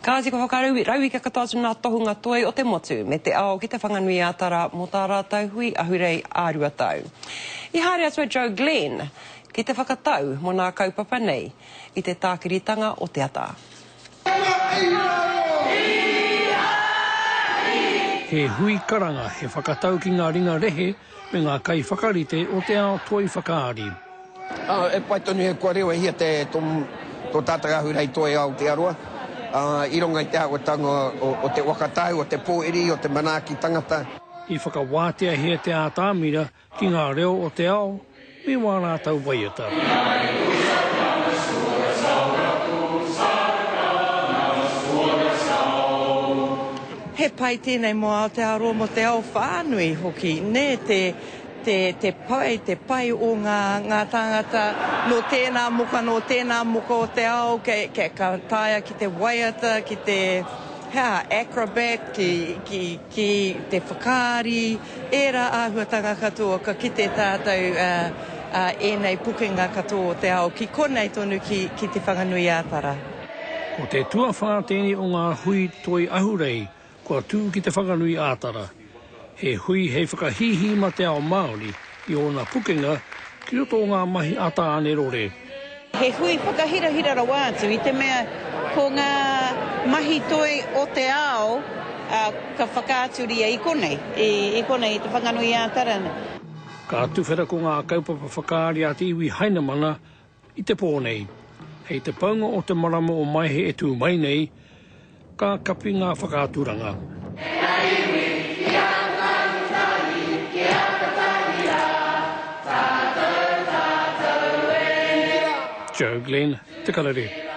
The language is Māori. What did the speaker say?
Kāsi ko whakarauwi ka katoa nā tohunga toi o te motu, me te ao ki te whanganui ātara mo tā rātau hui ahurei ārua tau. I haere atua Joe Glenn, ki te whakatau mo nā kaupapa nei, i te tākiritanga o te ata. He hui karanga he whakatau ki ngā ringa rehe me ngā kai whakarite o te ao toi whakaari. E pai tonu he kua rewa hia tō tātaka ahurei toi ao te aroa. I ronga i te awatanga o te wakatau, o te pōiri, o te manaki tangata. I whakawātea hea te ātāmira ki ngā reo o te ao, me wāna tau waiata. He pai tēnei mo Aotearoa mo te ao whānui hoki, ne te pai o ngā tāngata no tēnā muka o te ao, ka tāia ki te waiata, ki te acrobat, ki te whakaari, era āhuatanga katoa, ka ki te tātou enei pukenga katoa o te ao, ki konei tonu ki te whanganui ātara. Ko te tuawhāteni o ngā hui toi ahurei, kua tū ki te whanganui ātara. He hui hei whakahihi ma te ao Māori i ona pukenga ki roto o ngā mahi ata ane rore. He hui whakahirahira rawa atu i te mea ko ngā mahi toi o te ao ka whakaaturia i konei i te whanganui ātara. Ka tuwhera ko ngā kaupapa whakaari a te iwi hainamana i te pōnei. Hei te paunga o te marama o maihe e tū mai nei, ka kapi ngā whakaaturanga. Joe Glenn, Te Karere.